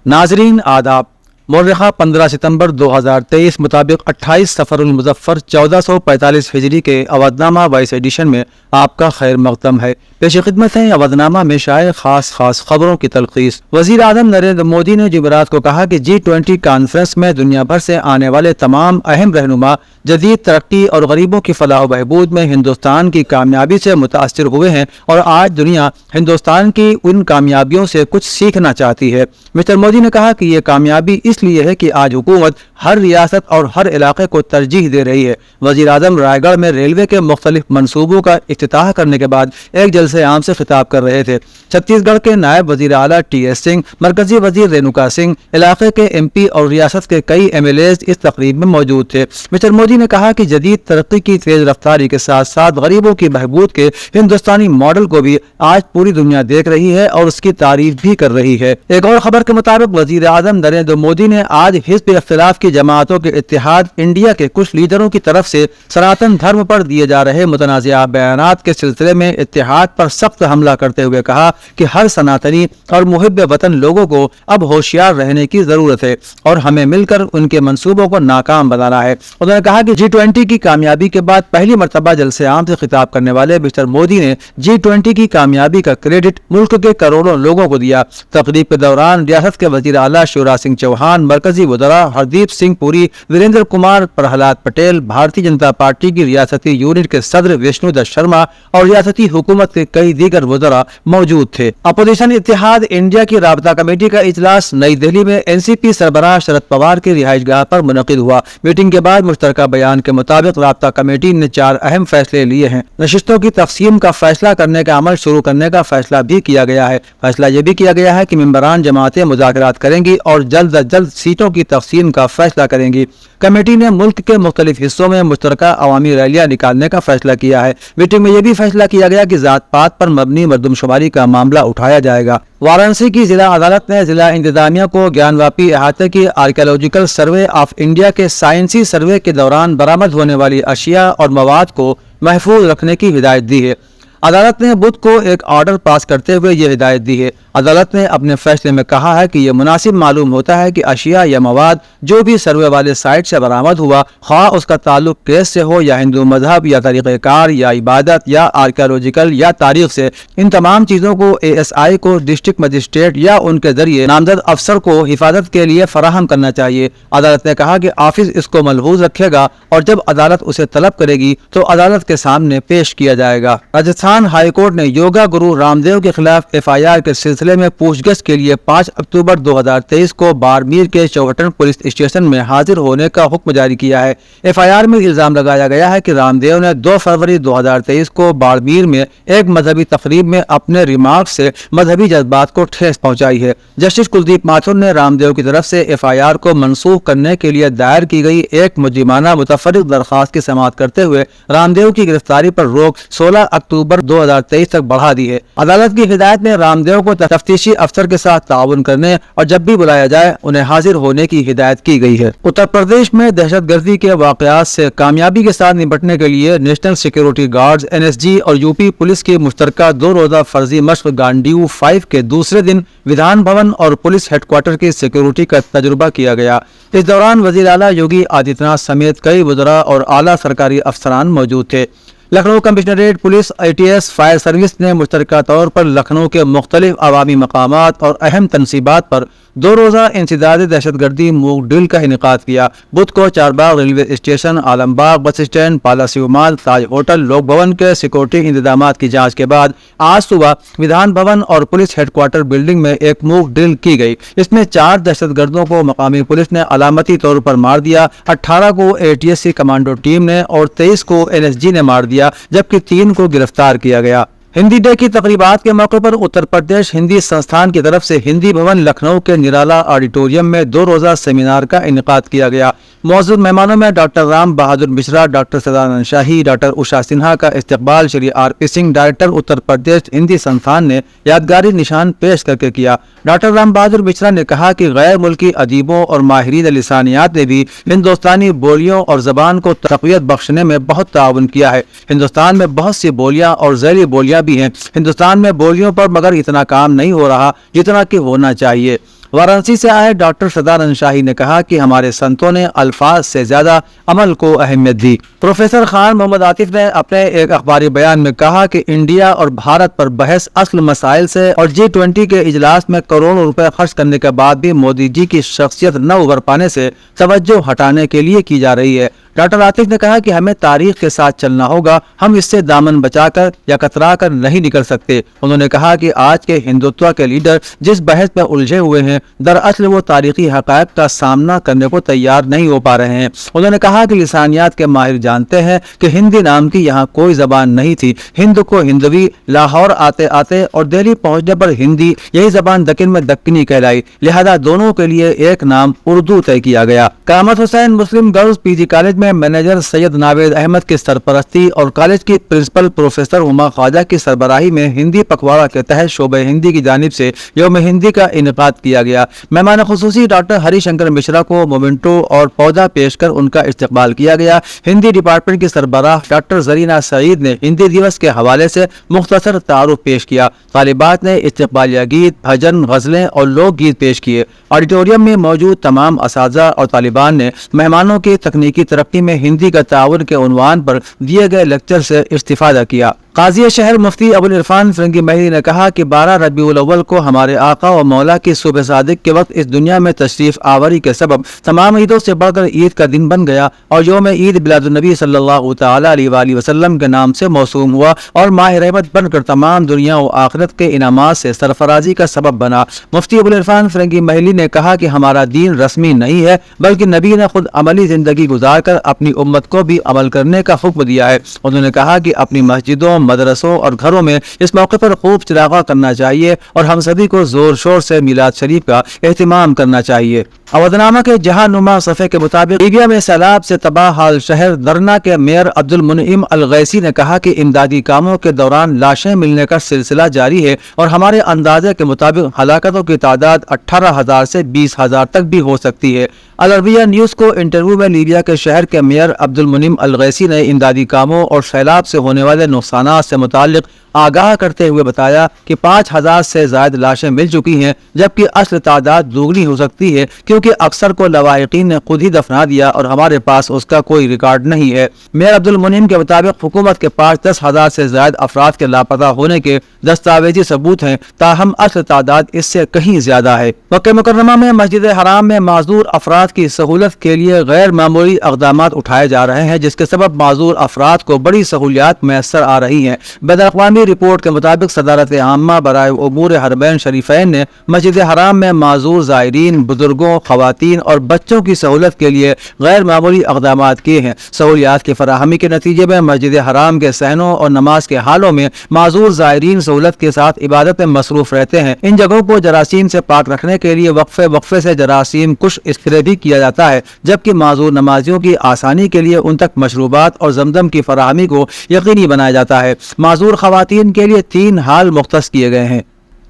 नाजरीन आदाब। मौर्रखा 15 सितंबर 2023 मुताबिक 28 सफ़र मुज़फ़्फ़र 1445 हिजरी के अवधनामा वॉइस एडिशन में आपका खैर मक़दम है। पेश खिदमत है अवधनामा में शाये खास खबरों की तलख़ीस। वज़ीर आज़म नरेंद्र मोदी ने जुमेरात को कहा कि G20 कॉन्फ्रेंस में दुनिया भर से आने वाले तमाम अहम रहनुमा जदीद तरक्की और गरीबों की फलाह व बहबूद में हिंदुस्तान की कामयाबी से मुतासिर हुए हैं और आज दुनिया हिंदुस्तान की उन कामयाबियों से कुछ सीखना चाहती है। मिस्टर मोदी ने कहा कि ये कामयाबी इसलिए है कि आज हुकूमत हर रियासत और हर इलाके को तरजीह दे रही है। वज़ीर आज़म रायगढ़ में रेलवे के मुख्तलिफ मनसूबों का इफ्तिताह करने के बाद एक जलसे आम से खिताब कर रहे थे। छत्तीसगढ़ के नायब वज़ीर आला TS सिंह, मरकजी वज़ीर रेणुका सिंह, इलाके के MP और रियासत के कई MLAs इस तकरीब में मौजूद थे। मिस्टर मोदी ने कहा कि जदीद तरक्की की तेज रफ्तारी के साथ साथ गरीबों की बहबूद के हिंदुस्तानी मॉडल को भी आज पूरी दुनिया देख रही है और उसकी तारीफ भी कर रही है। एक और खबर के मुताबिक वज़ीर आज़म नरेंद्र मोदी ने आज हिज़्ब इख्तिलाफ की जमातों के इत्तेहाद इंडिया के कुछ लीडरों की तरफ से सनातन धर्म पर दिए जा रहे मुतनाज़िया बयानात के सिलसिले में इत्तेहाद पर सख्त हमला करते हुए कहा कि हर सनातनी और मुहिब वतन लोगों को अब होशियार रहने की जरूरत है और हमें मिलकर उनके मंसूबों को नाकाम बनाना है। उन्होंने कहा कि G20 की कामयाबी के बाद पहली मरतबा जलसे आम से खिताब करने वाले मिस्टर मोदी ने G20 की कामयाबी का क्रेडिट मुल्क के करोड़ों लोगों को दिया। तकरीब के दौरान रियासत के वज़ीर आला शिवराज सिंह चौहान, मरकजी वज़रा हरदीप सिंह पुरी, वीरेंद्र कुमार, प्रहलाद पटेल, भारतीय जनता पार्टी की रियासती यूनिट के सदर विष्णु दत्त शर्मा और रियासती हुकूमत के कई दीगर वज़रा मौजूद थे। अपोजिशन इत्तेहाद इंडिया की राबता कमेटी का इजलास नई दिल्ली में NCP सरबराह शरद पवार की रिहाइशगाह पर मुनक़िद हुआ। मीटिंग के बाद मुश्तरका बयान के मुताबिक राबता कमेटी ने 4 अहम फैसले लिए हैं। नशिस्तों की तक़सीम का फैसला करने का अमल शुरू करने का फैसला भी किया गया है। फैसला ये भी किया गया है कि मेंबरान जमातें मुज़ाकरात करेंगी और जल्द अज जल्द सीटों की तक़सीम का फैसला करेंगी। कमेटी ने मुल्क के मुख्तलिफ हिस्सों में मुश्तरका अवामी रैलियां निकालने का फैसला किया है। मीटिंग में यह भी फैसला किया गया कि जात पात पर मबनी मरदमशुमारी का मामला उठाया जाएगा। वाराणसी की जिला अदालत ने जिला इंतजामिया को ज्ञानवापी अहाते की आर्कियोलॉजिकल सर्वे ऑफ इंडिया के साइंसी सर्वे के दौरान बरामद होने वाली अशिया और मवाद को महफूज रखने की हिदायत दी है। अदालत ने बुध को एक ऑर्डर पास करते हुए यह हिदायत दी है। अदालत ने अपने फैसले में कहा है कि यह मुनासिब मालूम होता है कि अशिया या मवाद जो भी सर्वे वाले साइट से बरामद हुआ, ख्वाह उसका ताल्लुक केस से हो या हिंदू मजहब या तरीक़ेकार या इबादत या आर्कियोलॉजिकल या तारीख से, इन तमाम चीज़ों को ASI को डिस्ट्रिक्ट मजिस्ट्रेट या उनके जरिए नामजद अफसर को हिफाजत के लिए फराहम करना चाहिए। अदालत ने कहा कि ऑफिस इसको महफूज रखेगा और जब अदालत उसे तलब करेगी तो अदालत के सामने पेश किया जाएगा। राजस्थान हाई कोर्ट ने योगा गुरु रामदेव के खिलाफ FIR के सिलसिले में पूछगछ के लिए 5 अक्टूबर 2023 को बाड़मेर के चौहटन पुलिस स्टेशन में हाजिर होने का हुक्म जारी किया है। FIR में इल्जाम लगाया गया है कि रामदेव ने 2 फरवरी 2023 को बाड़मेर में एक मजहबी तकरीब में अपने रिमार्क से मजहबी जज्बात को ठेस पहुंचाई है। जस्टिस कुलदीप माथुर ने रामदेव की तरफ से FIR को मनसूख करने के लिए दायर की गई एक मुजरिमाना मुतफर्रिक दरख्वास्त की समाअत करते हुए रामदेव की गिरफ्तारी पर रोक 16 अक्टूबर 2023 तक बढ़ा दी है। अदालत की हिदायत में रामदेव को तफ्तीशी अफसर के साथ ताउन करने और जब भी बुलाया जाए उन्हें हाजिर होने की हिदायत की गई है। उत्तर प्रदेश में दहशतगर्दी के वाकयात से कामयाबी के साथ निपटने के लिए नेशनल सिक्योरिटी गार्ड्स NSG और यूपी पुलिस की मुश्तरका 2 रोजा फर्जी मश्क गांडीव 5 के दूसरे दिन विधान भवन और पुलिस हेडक्वार्टर की सिक्योरिटी का तजुर्बा किया गया। इस दौरान वज़ीर आला योगी आदित्यनाथ समेत कई वज़रा और आला सरकारी अफसरान मौजूद थे। Lucknow commissionerate police ATS fire service ने मुश्तरका तौर पर लखनऊ के मुख्तलिफ अवामी मकामात और अहम तनसीबात पर 2 रोज़ा इंसदाद दहशतगर्दी मूक ड्रिल का इनेकाद किया। बुध को Charbagh railway station, Alambagh bus stand, पाला शिवमाल, ताज होटल, लोक भवन के सिक्योरिटी इंतजामात की जांच के बाद आज सुबह विधान भवन और पुलिस हेडक्वार्टर बिल्डिंग में एक मूक ड्रिल की गई। इसमें 4 दहशतगर्दों को मकामी पुलिस ने अलामती तौर पर मार दिया, 18 को ATSC कमांडो टीम ने और 23 को NSG ने मार दिया, जबकि 3 को गिरफ्तार किया गया। हिंदी डे की तकरीबात के मौके पर उत्तर प्रदेश हिंदी संस्थान की तरफ से हिंदी भवन लखनऊ के निराला ऑडिटोरियम में 2 रोजा सेमिनार का इनेकाद किया गया। मौजूद मेहमानों में डॉक्टर राम बहादुर मिश्रा, डॉक्टर सदानंद शाही, डॉक्टर उषा सिन्हा का इस्तकबाल श्री RP सिंह, डायरेक्टर उत्तर प्रदेश हिंदी संस्थान ने यादगारी निशान पेश करके किया। डॉक्टर राम बहादुर मिश्रा ने कहा कि गैर मुल्की अदीबों और माहिरीन लिसानियात ने भी हिंदुस्तानी बोलियों और जबान को तक़वियत बख्शने में बहुत ताउन किया है। हिंदुस्तान में बहुत सी बोलियाँ और ज़ैली बोलियाँ भी हैं। हिंदुस्तान में बोलियों पर मगर इतना काम नहीं हो रहा जितना कि होना चाहिए। वाराणसी से आए डॉक्टर सदानंद शाही ने कहा कि हमारे संतों ने अल्फाज से ज्यादा अमल को अहमियत दी। प्रोफेसर खान मोहम्मद आतिफ ने अपने एक अखबारी बयान में कहा कि इंडिया और भारत पर बहस असल मसाइल से और G20 के इजलास में करोड़ों रुपए खर्च करने के बाद भी मोदी जी की शख्सियत न उभर पाने से तवज्जो हटाने के लिए की जा रही है। डॉक्टर आतिफ ने कहा कि हमें तारीख के साथ चलना होगा, हम इससे दामन बचाकर या कतरा कर नहीं निकल सकते। उन्होंने कहा कि आज के हिंदुत्व के लीडर जिस बहस में उलझे हुए हैं, दरअसल वो तारीखी हक़ाइक़ का सामना करने को तैयार नहीं हो पा रहे हैं। उन्होंने कहा कि लिसानियात के माहिर जानते हैं कि हिंदी नाम की यहाँ कोई जबान नहीं थी। हिंद को हिंदवी लाहौर आते आते और दिल्ली पहुंचने पर हिंदी, यही जबान दक्कन में दक्कनी कहलाई, लिहाजा दोनों के लिए एक नाम उर्दू तय किया गया। Karamat Hussain Muslim girls PG college में मैनेजर सैयद नावेद अहमद की सरपरस्ती और कॉलेज की प्रिंसिपल प्रोफेसर हुमा ख्वाजा की सरबराही में हिंदी पखवाड़ा के तहत शोबे हिंदी की जानिब से यौम हिंदी का इनेकाद किया गया। मेहमान खुसूसी डॉक्टर हरिशंकर मिश्रा को मोमेंटो और पौधा पेश कर उनका इस्तकबाल किया गया। हिंदी डिपार्टमेंट की सरबराह डॉक्टर जरीना सईद ने हिंदी दिवस के हवाले से मुख्तसर तारुफ पेश किया। तालिबात ने इस्तकबालिया गीत, भजन, गजलें और लोक गीत पेश किए। ऑडिटोरियम में मौजूद तमाम असातिज़ा और तालिबान ने मेहमानों की तकनीकी तरक्की में हिंदी का ताउन के उन्वान पर दिए गए लेक्चर से इस्तिफादा किया। काजी शहर मुफ्ती अबुल इरफान फिरंगी महली ने कहा कि 12 रबीउल अव्वल को हमारे आका और मौला की सुबह सादिक के वक्त इस दुनिया में तशरीफ आवरी के सबब तमाम ईदों से बढ़कर ईद का दिन बन गया और यौम ईद मिलादुन्नबी सल्लल्लाहु तआला अलैहि वसल्लम के नाम से मौसूम हुआ और माह रहमत बनकर तमाम दुनिया और आखिरत के इनामात से सरफराजी का सबब बना। मुफ्ती अबुल इरफान फिरंगी महली ने कहा कि हमारा दीन रस्मी नहीं है, बल्कि नबी ने खुद अमली जिंदगी गुजार कर अपनी उम्मत को भी अमल करने का हुक्म दिया है। उन्होंने कहा कि अपनी मस्जिदों, मदरसों और घरों में इस मौके पर खूब चिरागा करना चाहिए और हम सभी को जोर शोर से मिलाद शरीफ का एहतिमाम करना चाहिए। अवधनामा के जहां नुमा सफ़े के मुताबिक लीबिया में सैलाब से तबाह हाल शहर दरना के मेयर अब्दुल मुनइम अल गैसी ने कहा कि इमदादी कामों के दौरान लाशें मिलने का सिलसिला जारी है और हमारे अंदाजे के मुताबिक हलाकतों की तादाद 18,000 से 20,000 तक भी हो सकती है। अल अरबिया न्यूज़ को इंटरव्यू में लीबिया के शहर के मेयर अब्दुल मुनइम अल गैसी ने इमदादी कामों और सैलाब से होने वाले नुकसानात से मुताल्लिक आगाह करते हुए बताया कि 5,000 से ज्यादा लाशें मिल चुकी हैं, जबकि असल तादाद दोगुनी हो सकती है क्योंकि अक्सर को लवाहिकीन ने खुद ही दफना दिया और हमारे पास उसका कोई रिकॉर्ड नहीं है। मेयर अब्दुल मुनीम के मुताबिक हुकूमत के पास 10,000 से ज्यादा अफराद के लापता होने के दस्तावेजी सबूत हैं, ताहम असल तादाद इससे कहीं ज्यादा है। मक्का मुकर्रमा में मस्जिद हराम में माजूर अफराद की सहूलत के लिए गैर मामूली इक़दामात उठाए जा रहे हैं, जिसके सबब माजूर अफराद को बड़ी सहूलियात मैसर आ रही हैं। बैनुल-अक़वामी रिपोर्ट के मुताबिक सदारत आम्मा बराए उमूर हरमैन शरीफैन ने मस्जिद हराम में माजूर ज़ायरीन, बुजुर्गों, खवातीन और बच्चों की सहूलत के लिए गैर मामूली इक़दामात किए हैं। सहूलियात की फराहमी के नतीजे में मस्जिद हराम के सहनों और नमाज के हालों में माजूर ज़ायरीन सहूलत के साथ इबादत में मसरूफ रहते हैं। इन जगहों को जरासीम से पाक रखने के लिए वक्फे से जरासीम कुश स्प्रे भी किया जाता है, जबकि माजूर नमाजियों की आसानी के लिए उन तक मशरूबात और जमजम की फराहमी को यकीनी बनाया जाता है। माजूर खवातीन के लिए 3 हाल मुख्तस किए गए हैं।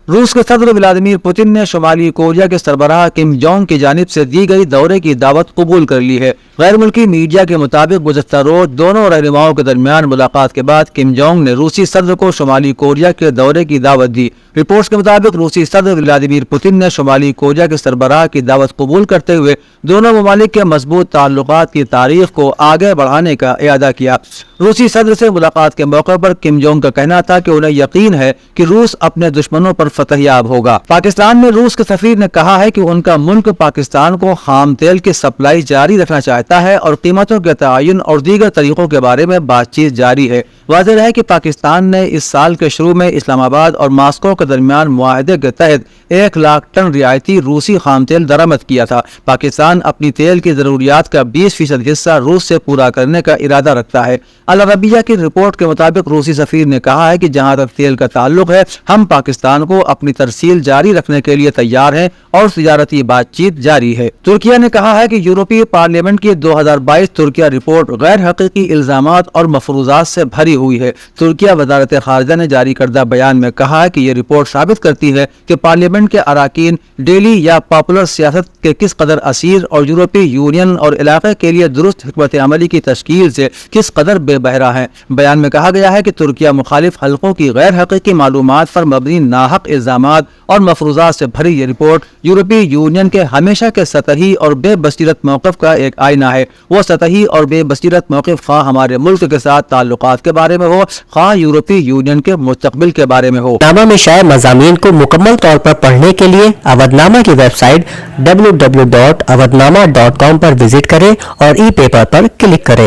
रूस के सदर व्लादिमीर पुतिन ने शुमाली कोरिया के सरबराह किम जोंग की जानिब से दी गई दौरे की दावत कबूल कर ली है। गैर मुल्की मीडिया के मुताबिक गुज़श्ता रोज दोनों रहनुमाओं के दरमियान मुलाकात के बाद किम जोंग ने रूसी सदर को शुमाली कोरिया के दौरे की दावत दी। रिपोर्ट्स के मुताबिक रूसी सदर व्लादिमीर पुतिन ने शुमाली कोरिया के सरबराह की दावत कबूल करते हुए दोनों ममालिक के मजबूत ताल्लुकात की तारीख को आगे बढ़ाने का इरादा किया। रूसी सदर से मुलाकात के मौके पर किम जोंग का कहना था कि उन्हें यकीन है कि रूस अपने दुश्मनों पर फतहयाब होगा। पाकिस्तान में रूस के सफीर ने कहा है कि उनका मुल्क पाकिस्तान को खाम तेल की सप्लाई जारी रखना चाहता है और कीमतों के तयन और दीगर तरीकों के बारे में बातचीत जारी है। वाज़ेह है कि पाकिस्तान ने इस साल के शुरू में इस्लामाबाद और मास्को के दरमियान मुआहदे के तहत 1 लाख टन रियायती रूसी खाम तेल दरामद किया था। पाकिस्तान अपनी तेल की जरूरियात का 20% हिस्सा रूस से पूरा करने का इरादा रखता है। अल अरबिया की रिपोर्ट के मुताबिक रूसी सफीर ने कहा है कि जहां तक तेल का ताल्लुक है, हम पाकिस्तान को अपनी तरसील जारी रखने के लिए तैयार हैं और तिजारती बातचीत जारी है। तुर्किया ने कहा है कि यूरोपीय पार्लियामेंट की 2022 तुर्किया रिपोर्ट गैर हकीकी इल्जामात और मफरूजात से भरी हुई है। तुर्किया वजारत खारजा ने जारी करदा बयान में कहा है कि ये रिपोर्ट साबित करती है कि पार्लियामेंट के अराकीन डेली या पॉपुलर सियासत के किस कदर असीर और यूरोपीय यूनियन और इलाके के लिए दुरुस्त हिकमत अमली की तश्कील से किस कदर बेबहरा है। बयान में कहा गया है कि तुर्किया मुखालिफ हल्कों की गैर हकीकी मालूमात पर मबनी नाहक الزامات اور مفروضات سے بھری یہ رپورٹ یورپی یونین کے ہمیشہ کے سطحی اور بے بصیرت موقف کا ایک آئینہ ہے۔ وہ سطحی اور بے بصیرت موقف خواہ ہمارے ملک کے ساتھ تعلقات کے بارے میں ہو، خواہ یورپی یونین کے مستقبل کے بارے میں ہو۔ نامہ میں شائع مضامین کو مکمل طور پر پڑھنے کے لیے اودنامہ کی ویب سائٹ www.awadnama.com پر وزٹ کریں اور ای پیپر پر کلک کریں۔